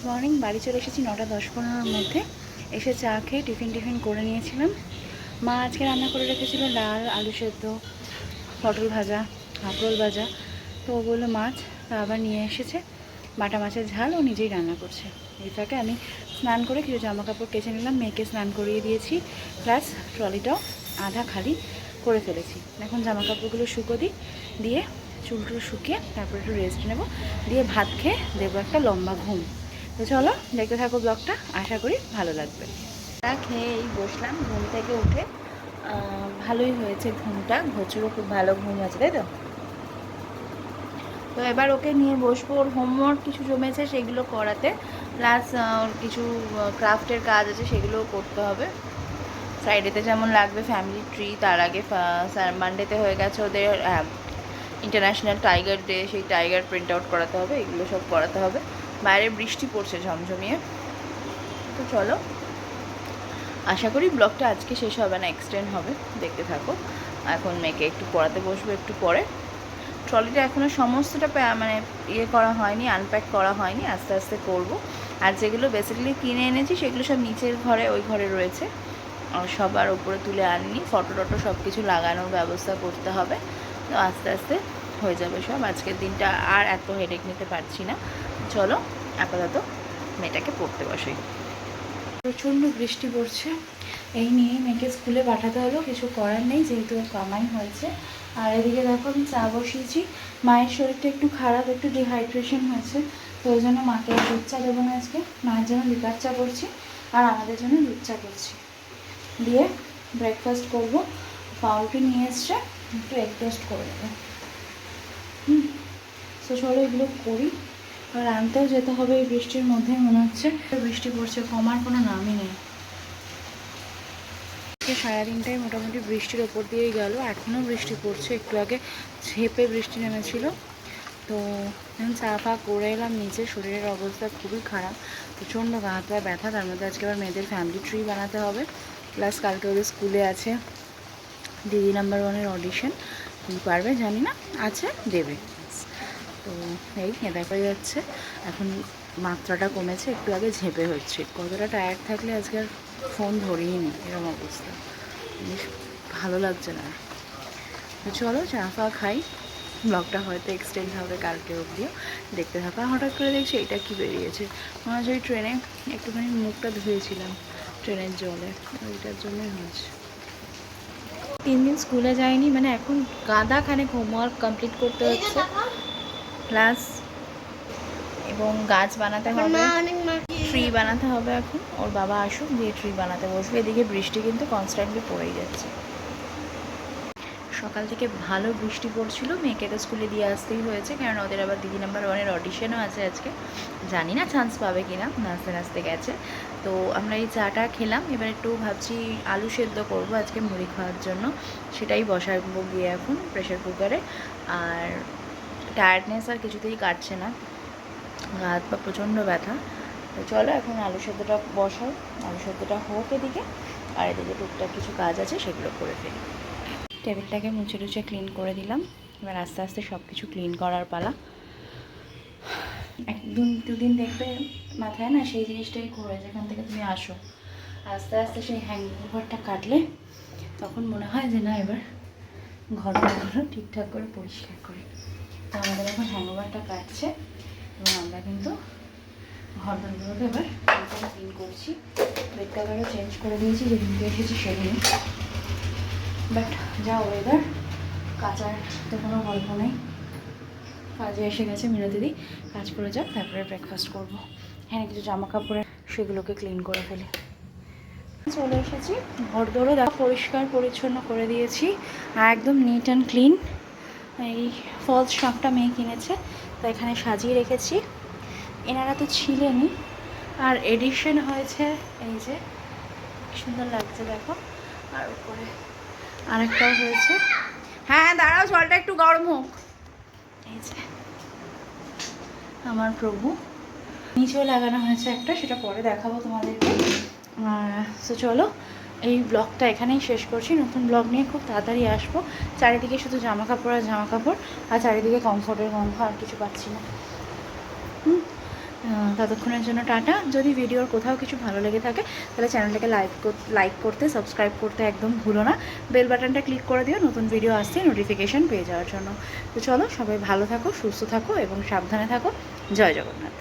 Morning. বাড়ি চলে এসেছি 9:10-15-র মধ্যে। এসে চা খেয়ে টিফিন করে নিয়েছিলাম। মা আজকে রান্না করে রেখেছিল ডাল, আলু সেদ্ধ, পটল ভাজা, কাঁকরোল ভাজা। তো ওগুলো মাছ আবার নিয়ে এসেছে, বাটা মাছের ঝাল ও নিজেই রান্না করছে। এই ফাঁকে আমি স্নান করে কিছু জামা কাপড় কেচে নিলাম, মেয়েকে স্নান করিয়ে দিয়েছি, প্লাস ট্রলিটাও আধা খালি করে ফেলেছি। এখন জামা কাপড়গুলো দিয়ে চুল শুকিয়ে তারপর একটু রেস্ট নেব, দিয়ে ভাত খেয়ে দেবো একটা লম্বা ঘুম। তো চলো দেখতে থাকো ব্লগটা, আশা করি ভালো লাগবে। তা খেয়েই বসলাম ঘুম থেকে উঠে। ভালোই হয়েছে ঘুমটা, ঘোচরও খুব ভালো ঘুম আছে, তাই তো? তো এবার ওকে নিয়ে বসবো, ওর হোমওয়ার্ক কিছু জমেছে সেগুলো করাতে, প্লাস ওর কিছু ক্রাফটের কাজ আছে সেগুলোও করতে হবে। ফ্রাইডেতে যেমন লাগবে ফ্যামিলি ট্রি, তার আগে মানডেতে হয়ে গেছে ওদের ইন্টারন্যাশনাল টাইগার ডে, সেই টাইগার প্রিন্ট আউট করাতে হবে, এগুলো সব করাতে হবে। বাইরে বৃষ্টি পড়ছে ঝমঝমিয়ে। তো চলো, আশা করি ব্লগটা আজকে শেষ হবে না, এক্সটেন্ড হবে, দেখতে থাকো। এখন মেয়েকে একটু পড়াতে বসবো একটু পরে। ট্রলিটা এখনও সমস্তটা মানে করা হয়নি, আনপ্যাক করা হয়নি, আস্তে আস্তে করব। আর যেগুলো বেসিক্যালি কিনে এনেছি সেগুলো সব নিচের ঘরে, ওই ঘরে রয়েছে, সবার উপরে তুলে আনিনি। ফটো টটো সব কিছু লাগানোর ব্যবস্থা করতে হবে। তো আস্তে আস্তে হয়ে যাবে সব। আজকের দিনটা আর এত হেডেক নিতে পারছি না। চলো আপাতত মেয়েটাকে পড়তে বসাই। প্রচণ্ড বৃষ্টি পড়ছে, এই নিয়ে মেয়েকে স্কুলে পাঠাতে হলো, কিছু করার নেই যেহেতু কামাই হয়েছে। আর এদিকে দেখো আমি চা বসিয়েছি। মায়ের শরীরটা একটু খারাপ, একটু ডিহাইড্রেশন হয়েছে, তো ওই জন্য মাকে দুধ চা দেবো না আজকে। মায়ের জন্য লিকার চা করছি আর আমাদের জন্য দুধ চা করছি। দিয়ে ব্রেকফাস্ট করবো। পাউরুটি নিয়ে এসছে, একটু এগ টোস্ট করে দেবো। তো চলো এগুলো করি। আর আনতেও যেতে হবে এই বৃষ্টির মধ্যে, মনে হচ্ছে বৃষ্টি পড়ছে, কমার কোনো নামই নেই। সারাদিনটাই মোটামুটি বৃষ্টির ওপর দিয়েই গেল, এখনও বৃষ্টি পড়ছে, একটু আগে ঝেপে বৃষ্টি নেমেছিল। তো এখন চা ফা করে এলাম নিচে, শরীরের অবস্থা খুবই খারাপ, প্রচণ্ড গা হাত পায়ে ব্যথা। তার মধ্যে আজকে আবার মেয়েদের ফ্যামিলি ট্রি বানাতে হবে, প্লাস কালকে ওদের স্কুলে আছে দিদি নাম্বার 1-এর অডিশন। কী পারবে জানি না, আছে দেবে। তো এই দেখা যাচ্ছে এখন মাত্রাটা কমেছে, একটু আগে ঝেঁপে হচ্ছে। কতটা টায়ার্ড থাকলে আজকে আর ফোন ধরিয়ে নি, এরকম অবস্থা, বেশ ভালো লাগছে না। তো চলো চা ফা খাই, ব্লগটা হয়তো এক্সটেন্ড হবে কালকে অবধিও, দেখতে থাকা। হঠাৎ করে দেখছি এটা কি বেরিয়েছে, মনে হচ্ছে ওই ট্রেনে একটুখানি মুখটা ধুয়েছিলাম ট্রেনের জলে, ওইটার জন্যই হয়েছে। 3 দিন স্কুলে যায়নি, মানে এখন গাদাখানেক হোমওয়ার্ক কমপ্লিট করতে হচ্ছে, প্লাস এবং গাছ বানাতে হবে, ট্রি বানাতে হবে। এখন ওর বাবা আসুক, দিয়ে ট্রি বানাতে বসবে। এদিকে বৃষ্টি কিন্তু কনস্ট্যান্টলি পড়েই যাচ্ছে। সকাল থেকে ভালো বৃষ্টি পড়ছিল, মেয়েকে তো স্কুলে দিয়ে আসতেই হয়েছে, কারণ ওদের আবার দিদি নাম্বার 1-এর অডিশনও আছে আজকে। জানি না চান্স পাবে কি না, নাচতে নাচতে গেছে। তো আমরা এই চাটা খেলাম, এবার একটু ভাবছি আলু সেদ্ধ করব আজকে মুড়ি খাওয়ার জন্য, সেটাই বসাবো গিয়ে এখন প্রেশার কুকারে। আর টায়ার্ডনেস আর কিছুতেই কাটছে না, গা হাত পা প্রচণ্ড ব্যথা। তো চলো এখন আলু সেদ্ধটা বসাও, আলু সেদ্ধটা হোক এদিকে, আর এদিকে টুকটাক কিছু কাজ আছে সেগুলো করে ফেলি। টেবিলটাকে মুছে টুছে ক্লিন করে দিলাম, এবার আস্তে আস্তে সব কিছু ক্লিন করার পালা। দুদিন দেখবে মাথায় না সেই জিনিসটাই ঘোরে, যেখান থেকে তুমি আসো, আস্তে আস্তে সেই হ্যাংওভারটা কাটলে তখন মনে হয় যে না এবার ঘরটা ঠিকঠাক করে পরিষ্কার করি। তো আমাদের এখন হ্যাংওভারটা কাটছে এবং আমরা কিন্তু ঘরগুলোকে এবার ক্লিন করছি। বেড কভারও চেঞ্জ করে দিয়েছি যেদিনকে এসেছি সেদিনই। বাট যা ওয়েদার, কাচার তো কোনো গল্প নেই। কাজে এসে গেছে মিনা দিদি, কাজ করে যাক, তারপরে ব্রেকফাস্ট করবো। হ্যাঁ কিছু জামা কাপড়ে সেগুলোকে ক্লিন করে ফেলি। চলে এসেছি, ঘর দৌড়ে দেখো পরিষ্কার পরিচ্ছন্ন করে দিয়েছি, একদম নিট অ্যান্ড ক্লিন। এই ফলস শাকটা মেয়ে কিনেছে, তো এখানে সাজিয়ে রেখেছি। এনারা তো ছিলেনই, আর এডিশন হয়েছে এই যে, সুন্দর লাগছে দেখো। আর উপরে আরেকটাও হয়েছে। হ্যাঁ দাঁড়াও, জলটা একটু গরম হোক। এই যে আমার প্রভু, নিচেও লাগানো হয়েছে একটা, সেটা পরে দেখাবো তোমাদেরকে। তো চলো এই ব্লগটা এখানেই শেষ করছি, নতুন ব্লগ নিয়ে খুব তাড়াতাড়ি আসবো। চারিদিকে শুধু জামা কাপড় আর জামা কাপড়, আর চারিদিকে কমফোর্টের গন্ধ, আর কিছু পাচ্ছি না। ততক্ষণের জন্য টাটা। যদি ভিডিওর কোথাও কিছু ভালো লেগে থাকে তাহলে চ্যানেলটাকে লাইক করতে, সাবস্ক্রাইব করতে একদম ভুলো না। বেল বাটনটা ক্লিক করে দিও নতুন ভিডিও আসছে নোটিফিকেশান পেয়ে যাওয়ার জন্য। তো চলো, সবাই ভালো থাকো, সুস্থ থাকো এবং সাবধানে থাকো। জয় জগন্নাথ।